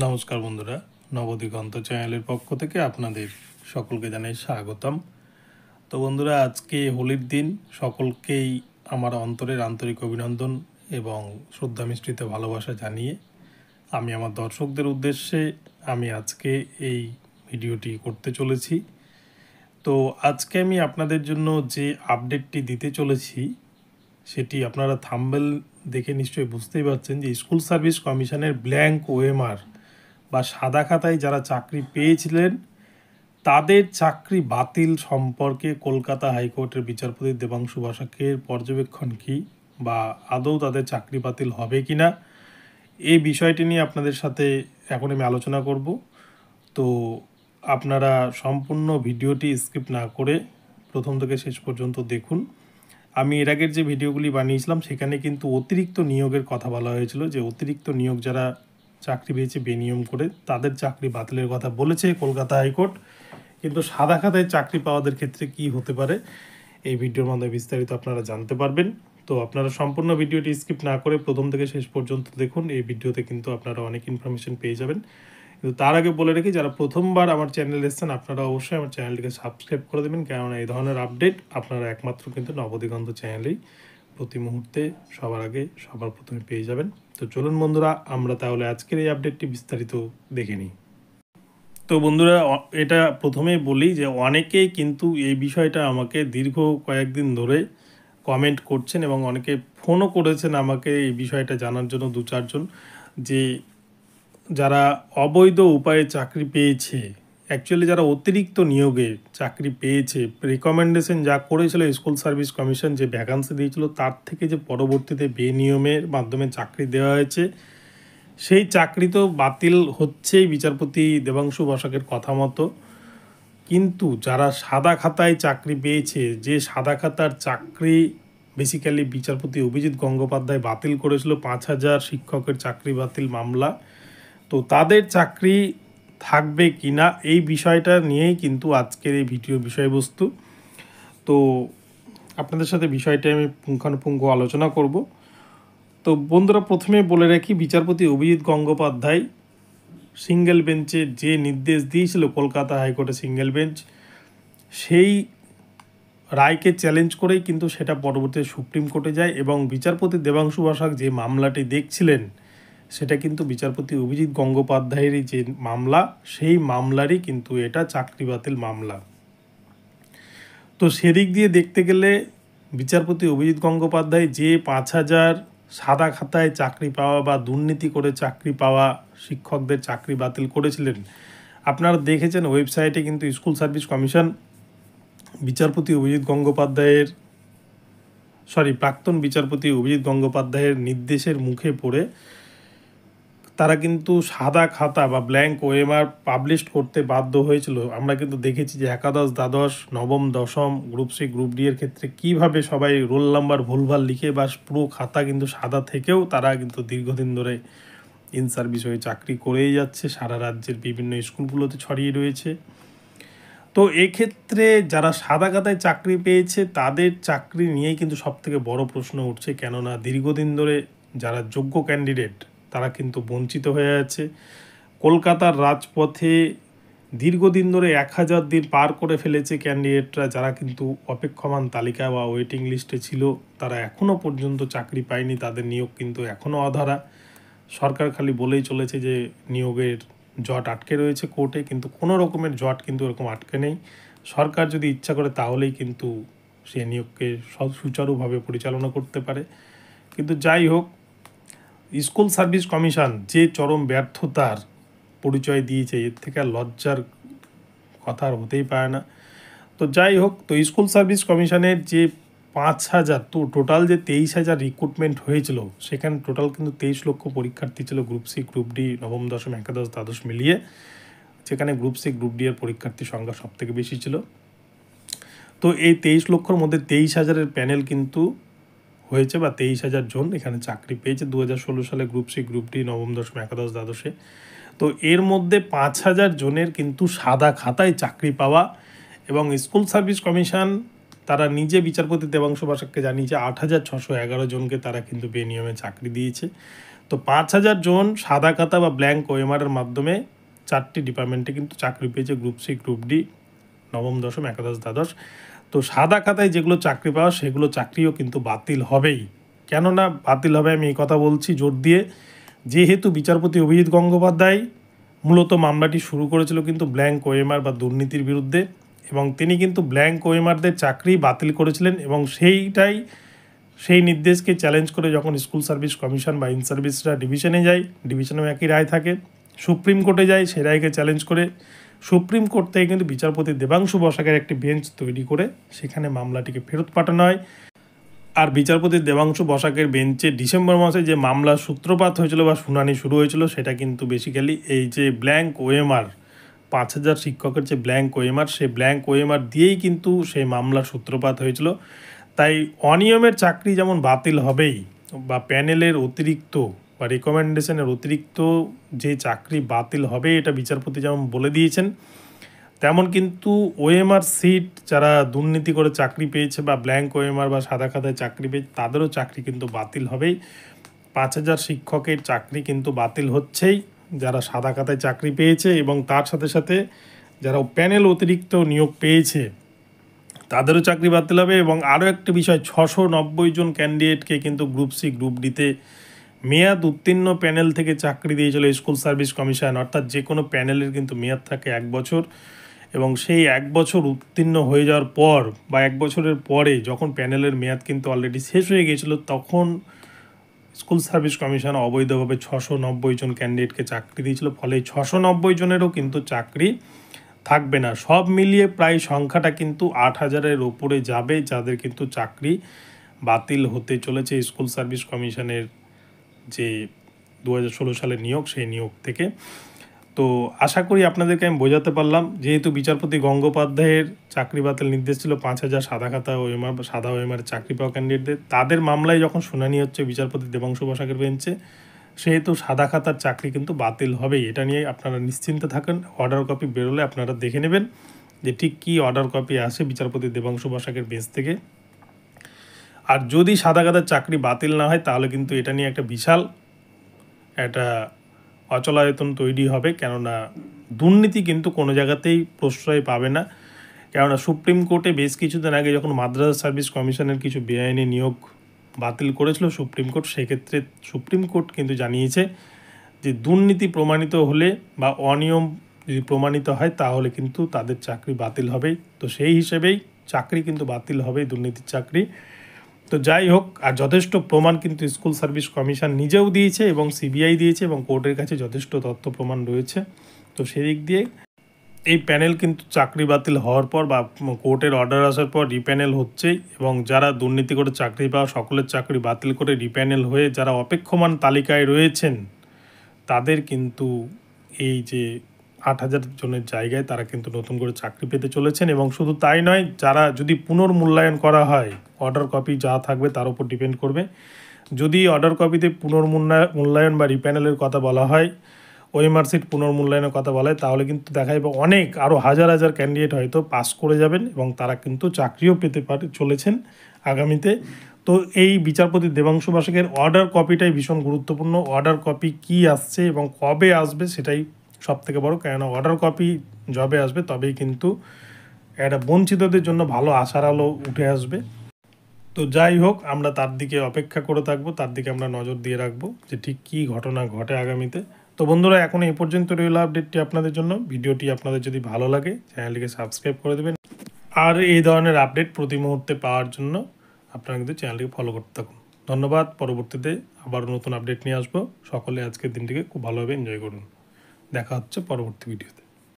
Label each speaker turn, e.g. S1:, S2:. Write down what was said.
S1: নমস্কার বন্ধুরা, নবদিগন্ত চ্যানেলের পক্ষ থেকে আপনাদের সকলকে জানাই স্বাগতম। তো বন্ধুরা, আজকে হোলির দিন। সকলকেই আমার অন্তরের আন্তরিক অভিনন্দন এবং শ্রদ্ধা মিশ্রিত ভালোবাসা জানিয়ে আমি আমার দর্শকদের উদ্দেশ্যে আজকে এই ভিডিওটি করতে চলেছি। তো আজকে আমি আপনাদের জন্য যে আপডেটটি দিতে চলেছি সেটি আপনারা থাম্বনেল দেখে নিশ্চয়ই বুঝতেই পারছেন যে স্কুল সার্ভিস কমিশনের ব্ল্যাঙ্ক ওএমআর বা সাদা খাতায় যারা চাকরি পেয়েছিলেন তাদের চাকরি বাতিল সম্পর্কে কলকাতা হাইকোর্টের বিচারপতি দেবাংশু বসাকের পর্যবেক্ষণ কী, বা আদৌ তাদের চাকরি বাতিল হবে কি না, এই বিষয়টি নিয়ে আপনাদের সাথে এখন আমি আলোচনা করব। তো আপনারা সম্পূর্ণ ভিডিওটি স্কিপ না করে প্রথম থেকে শেষ পর্যন্ত দেখুন। আমি এর আগের যে ভিডিওগুলি বানিয়েছিলাম সেখানে কিন্তু অতিরিক্ত নিয়োগের কথা বলা হয়েছিল, যে অতিরিক্ত নিয়োগ যারা চাকরি পেয়েছে বেনিয়ম করে তাদের চাকরি বাতিলের কথা বলেছে কলকাতা হাইকোর্ট। কিন্তু সাদা খাতায় চাকরি পাওয়াদের ক্ষেত্রে কি হতে পারে এই ভিডিওর মাধ্যমে বিস্তারিত আপনারা জানতে পারবেন। তো আপনারা সম্পূর্ণ ভিডিওটি স্কিপ না করে প্রথম থেকে শেষ পর্যন্ত দেখুন। এই ভিডিওতে কিন্তু আপনারা অনেক ইনফরমেশন পেয়ে যাবেন। কিন্তু তার আগে বলে রেখি, যারা প্রথমবার আমার চ্যানেলে এসেছেন আপনারা অবশ্যই আমার চ্যানেলটিকে সাবস্ক্রাইব করে দেবেন, কেননা এই ধরনের আপডেট আপনারা একমাত্র কিন্তু নবদিগন্ত চ্যানেলেই প্রতি মুহূর্তে সবার আগে সবার প্রথমে পেয়ে যাবেন। তো চলুন বন্ধুরা, আমরা তাহলে আজকের এই আপডেটটি বিস্তারিত দেখে নিই। তো বন্ধুরা, এটা প্রথমেই বলি যে অনেকেই কিন্তু এই বিষয়টা আমাকে দীর্ঘ কয়েকদিন ধরে কমেন্ট করছেন এবং অনেকে ফোনও করেছেন আমাকে এই বিষয়টা জানার জন্য, দু চারজন, যে যারা অবৈধ উপায়ে চাকরি পেয়েছে, অ্যাকচুয়ালি যারা অতিরিক্ত নিয়োগে চাকরি পেয়েছে, রিকমেন্ডেশন যা করেছিল স্কুল সার্ভিস কমিশন, যে ভ্যাকান্সি দিয়েছিল তার থেকে যে পরবর্তীতে বেনিয়মের মাধ্যমে চাকরি দেওয়া হয়েছে, সেই চাকরি তো বাতিল হচ্ছেই বিচারপতি দেবাংশু বসাকের কথা মতো। কিন্তু যারা সাদা খাতায় চাকরি পেয়েছে, যে সাদা খাতার চাকরি বেসিক্যালি বিচারপতি অভিজিৎ গঙ্গোপাধ্যায় বাতিল করেছিল 5,000 শিক্ষকের চাকরি বাতিল মামলা, তো তাদের চাকরি থাকবে কি না এই বিষয়টা নিয়েই কিন্তু আজকের এই ভিডিও বিষয়বস্তু। তো আপনাদের সাথে বিষয়টা আমি পুঙ্খানুপুঙ্খ আলোচনা করব। তো বন্ধুরা, প্রথমে বলে রাখি, বিচারপতি অভিজিৎ গঙ্গোপাধ্যায় সিঙ্গেল বেঞ্চে যে নির্দেশ দিয়েছিল কলকাতা হাইকোর্টে সিঙ্গেল বেঞ্চ, সেই রায়কে চ্যালেঞ্জ করেই কিন্তু সেটা পরবর্তীতে সুপ্রিম কোর্টে যায় এবং বিচারপতি দেবাংশু বসাক যে মামলাটি দেখছিলেন সেটা কিন্তু বিচারপতি অভিজিৎ গঙ্গোপাধ্যায়েরই যে মামলা, সেই মামলারই কিন্তু এটা চাকরি বাতিল মামলা। তো সেদিক দিয়ে দেখতে গেলে বিচারপতি অভিজিৎ গঙ্গোপাধ্যায় যে 5,000 সাদা খাতায় চাকরি পাওয়া বা দুর্নীতি করে চাকরি পাওয়া শিক্ষকদের চাকরি বাতিল করেছিলেন, আপনারা দেখেছেন ওয়েবসাইটে কিন্তু স্কুল সার্ভিস কমিশন বিচারপতি অভিজিৎ গঙ্গোপাধ্যায়ের প্রাক্তন বিচারপতি অভিজিৎ গঙ্গোপাধ্যায়ের নির্দেশের মুখে পড়ে তারা কিন্তু সাদা খাতা বা ব্ল্যাঙ্ক ওএমআর পাবলিশ করতে বাধ্য হয়েছিল। আমরা কিন্তু দেখেছি যে একাদশ, দ্বাদশ, নবম, দশম, গ্রুপ সি, গ্রুপ ডি এর ক্ষেত্রে কীভাবে সবাই রোল নাম্বার ভুলভাল লিখে বা পুরো খাতা কিন্তু সাদা থেকেও তারা কিন্তু দীর্ঘদিন ধরে ইন সার্ভিস হয়ে চাকরি করেই যাচ্ছে, সারা রাজ্যের বিভিন্ন স্কুলগুলোতে ছড়িয়ে রয়েছে। তো এক্ষেত্রে যারা সাদা খাতায় চাকরি পেয়েছে তাদের চাকরি নিয়েই কিন্তু সবথেকে বড় প্রশ্ন উঠছে, কেননা দীর্ঘদিন ধরে যারা যোগ্য ক্যান্ডিডেট তারা কিন্তু বঞ্চিত হয়ে আছে। কলকাতার রাজপথে দীর্ঘদিন ধরে 1,000 দিন পার করে ফেলেছে ক্যান্ডিডেটরা, যারা কিন্তু অপেক্ষমান তালিকা বা ওয়েটিং লিস্টে ছিল, তারা এখনও পর্যন্ত চাকরি পায়নি, তাদের নিয়োগ কিন্তু এখনও অধারা। সরকার খালি বলেই চলেছে যে নিয়োগের জট আটকে রয়েছে কোর্টে, কিন্তু কোনো রকমের জট কিন্তু এরকম আটকে নেই। সরকার যদি ইচ্ছা করে তাহলেই কিন্তু সে নিয়োগকে সুচারুভাবে পরিচালনা করতে পারে। কিন্তু যাই হোক, স্কুল সার্ভিস কমিশন যে চরম ব্যর্থতার পরিচয় দিয়েছে, এর থেকে আর লজ্জার কথা আর হতেই পারে না। তো যাই হোক, তো স্কুল সার্ভিস কমিশনের যে 5,000, তো টোটাল যে 23,000 রিক্রুটমেন্ট হয়েছিল, সেখানে টোটাল কিন্তু 23 লক্ষ পরীক্ষার্থী ছিল গ্রুপ সি, গ্রুপ ডি, নবম, দশম, একাদশ, দ্বাদশ মিলিয়ে, যেখানে গ্রুপ সি, গ্রুপ ডি এর পরীক্ষার্থীর সংখ্যা সবথেকে বেশি ছিল। তো এই 23 লক্ষর মধ্যে 23,000-এর প্যানেল কিন্তু হয়েছে, বা 23,000 জন এখানে চাকরি পেয়েছে 2016 সালে গ্রুপ সি, গ্রুপ ডি, নবম, দশম, একাদশ, দ্বাদশে। তো এর মধ্যে 5,000 জনের কিন্তু সাদা খাতায় চাকরি পাওয়া, এবং স্কুল সার্ভিস কমিশন তারা নিজে বিচারপতি দেবাংশু বসাককে জানিয়েছে 8,611 জনকে তারা কিন্তু বেনিয়মে চাকরি দিয়েছে। তো তো 5,000 জন সাদা খাতা বা ব্ল্যাঙ্ক ওএমআরের মাধ্যমে 4টি ডিপার্টমেন্টে কিন্তু চাকরি পেয়েছে, গ্রুপ সি, গ্রুপ ডি, নবম দশম, একাদশ দ্বাদশ। তো সাদা খাতায় যেগুলো চাকরি পাওয়া সেগুলো চাকরিও কিন্তু বাতিল হবেই। কেননা বাতিল হবে আমি এই কথা বলছি জোর দিয়ে, যেহেতু বিচারপতি অভিজিৎ গঙ্গোপাধ্যায় মূলত মামলাটি শুরু করেছিল কিন্তু ব্ল্যাঙ্ক ওএমআর বা দুর্নীতির বিরুদ্ধে, এবং তিনি কিন্তু ব্ল্যাঙ্ক ওএমআরদের চাকরি বাতিল করেছিলেন, এবং সেই নির্দেশকে চ্যালেঞ্জ করে যখন স্কুল সার্ভিস কমিশন বা ইন সার্ভিসরা ডিভিশনে যায়, ডিভিশনেও একই রায় থাকে, সুপ্রিম কোর্টে যায়, সেই রায়কে চ্যালেঞ্জ করে সুপ্রিম কোর্ট থেকে কিন্তু বিচারপতি দেবাংশু বসাকের একটি বেঞ্চ তৈরি করে সেখানে মামলাটিকে ফেরত পাঠানো হয়। আর বিচারপতি দেবাংশু বসাকের বেঞ্চে ডিসেম্বর মাসে যে মামলার সূত্রপাত হয়েছিল বা শুনানি শুরু হয়েছিল সেটা কিন্তু বেসিক্যালি এই যে ব্ল্যাঙ্ক ওএমআর 5,000 শিক্ষকের যে ব্ল্যাঙ্ক ওএমআর, সেই ব্ল্যাঙ্ক ওএমআর দিয়েই কিন্তু সেই মামলার সূত্রপাত হয়েছিল। তাই অনিয়মের চাকরি যেমন বাতিল হবেই, বা প্যানেলের অতিরিক্ত বা রেকমেন্ডেশনের অতিরিক্ত যে চাকরি বাতিল হবে এটা বিচারপতি যেমন বলে দিয়েছেন, তেমন কিন্তু ওএমআর সিট যারা দুর্নীতি করে চাকরি পেয়েছে বা ব্ল্যাঙ্ক ওএমআর বা সাদা খাতায় চাকরি পেয়েছে তাদেরও চাকরি কিন্তু বাতিল হবেই। 5,000 শিক্ষকের চাকরি কিন্তু বাতিল হচ্ছেই যারা সাদা খাতায় চাকরি পেয়েছে, এবং তার সাথে সাথে যারা প্যানেল অতিরিক্ত নিয়োগ পেয়েছে তাদেরও চাকরি বাতিল হবে। এবং আরও একটা বিষয়, 690 জন ক্যান্ডিডেটকে কিন্তু গ্রুপ সি, গ্রুপ ডিতে মেয়াদ উত্তীর্ণ প্যানেল থেকে চাকরি দিয়েছিল স্কুল সার্ভিস কমিশন। অর্থাৎ যে কোনো প্যানেলের কিন্তু মেয়াদ থাকে 1 বছর, এবং সেই 1 বছর উত্তীর্ণ হয়ে যাওয়ার পর বা 1 বছরের পরে যখন প্যানেলের মেয়াদ কিন্তু অলরেডি শেষ হয়ে গিয়েছিল, তখন স্কুল সার্ভিস কমিশন অবৈধভাবে 690 জন ক্যান্ডিডেটকে চাকরি দিয়েছিল। ফলে 690 জনেরও কিন্তু চাকরি থাকবে না। সব মিলিয়ে প্রায় সংখ্যাটা কিন্তু 8,000-এর ওপরে যাবে যাদের কিন্তু চাকরি বাতিল হতে চলেছে স্কুল সার্ভিস কমিশনের যে 2016 সালের নিয়োগ, সেই নিয়োগ থেকে। তো আশা করি আপনাদেরকে আমি বোঝাতে পারলাম। যেহেতু বিচারপতি গঙ্গোপাধ্যায়ের চাকরি বাতিল নির্দেশ ছিল 5,000 সাদা খাতা ওএমআর বা সাদা ওএমআর চাকরি পাওয়া ক্যান্ডিডেটদের, তাদের মামলায় যখন শুনানি হচ্ছে বিচারপতি দেবাংশু বসাকের বেঞ্চে, সেহেতু সাদা খাতার চাকরি কিন্তু বাতিল হবেই। এটা নিয়ে আপনারা নিশ্চিন্তে থাকেন। অর্ডার কপি বেরোলে আপনারা দেখে নেবেন যে ঠিক কী অর্ডার কপি আসে বিচারপতি দেবাংশু বসাকের বেঞ্চ থেকে। আর যদি সাদা খাতার চাকরি বাতিল না হয় তাহলে কিন্তু এটা নিয়ে একটা বিশাল একটা অচলায়তন তৈরি হবে, কেননা দুর্নীতি কিন্তু কোনো জায়গাতেই প্রশ্রয় পাবে না। কেননা সুপ্রিম কোর্টে বেশ কিছুদিন আগে যখন মাদ্রাসা সার্ভিস কমিশনের কিছু বেআইনি নিয়োগ বাতিল করেছিল সুপ্রিম কোর্ট, সেক্ষেত্রে সুপ্রিম কোর্ট কিন্তু জানিয়েছে যে দুর্নীতি প্রমাণিত হলে বা অনিয়ম যদি প্রমাণিত হয় তাহলে কিন্তু তাদের চাকরি বাতিল হবেই। তো সেই হিসেবেই চাকরি কিন্তু বাতিল হবেই, দুর্নীতির চাকরি। তো যাই হোক, আর যথেষ্ট প্রমাণ কিন্তু স্কুল সার্ভিস কমিশন নিজেও দিয়েছে এবং সিবিআই দিয়েছে, এবং কোর্টের কাছে যথেষ্ট তথ্য প্রমাণ রয়েছে। তো সেদিক দিয়ে এই প্যানেল কিন্তু চাকরি বাতিল হওয়ার পর বা কোর্টের অর্ডার আসার পর রিপ্যানেল হচ্ছেই, এবং যারা দুর্নীতি করে চাকরি পাওয়া সকলের চাকরি বাতিল করে রিপ্যানেল হয়ে যারা অপেক্ষমান তালিকায় রয়েছেন তাদের কিন্তু এই যে 8,000 জনের জায়গায় তারা কিন্তু নতুন করে চাকরি পেতে চলেছেন। এবং শুধু তাই নয়, যারা যদি পুনর্মূল্যায়ন করা হয়, অর্ডার কপি যা থাকবে তার উপর ডিপেন্ড করবে। যদি অর্ডার কপিতে পুনর্মূল্যায়ন বা রিপ্যানেলের কথা বলা হয়, ওএমআর সিট পুনর্মূল্যায়নের কথা বলা হয়, তাহলে কিন্তু দেখা যাবে অনেক আরও হাজার হাজার ক্যান্ডিডেট হয়তো পাস করে যাবেন এবং তারা কিন্তু চাকরিও পেতে চলেছেন আগামীতে। তো এই বিচারপতি দেবাংশু বসাকের অর্ডার কপিটাই ভীষণ গুরুত্বপূর্ণ। অর্ডার কপি কি আসছে এবং কবে আসবে সেটাই সবথেকে বড়, কেননা অর্ডার কপি যবে আসবে তবেই কিন্তু একটা বঞ্চিতদের জন্য ভালো আশার আলো উঠে আসবে। তো যাই হোক, আমরা তার দিকে অপেক্ষা করে থাকবো, তার দিকে আমরা নজর দিয়ে রাখবো যে ঠিক কী ঘটনা ঘটে আগামীতে। তো বন্ধুরা, এখন এই পর্যন্ত রইল আপডেটটি আপনাদের জন্য। ভিডিওটি আপনাদের যদি ভালো লাগে চ্যানেলটিকে সাবস্ক্রাইব করে দেবেন, আর এই ধরনের আপডেট প্রতি মুহূর্তে পাওয়ার জন্য আপনারা কিন্তু চ্যানেলটিকে ফলো করতে থাকুন। ধন্যবাদ। পরবর্তীতে আবার নতুন আপডেট নিয়ে আসবো। সকলে আজকের দিনটিকে খুব ভালোভাবে এনজয় করুন। দেখা হচ্ছে পরবর্তী ভিডিওতে।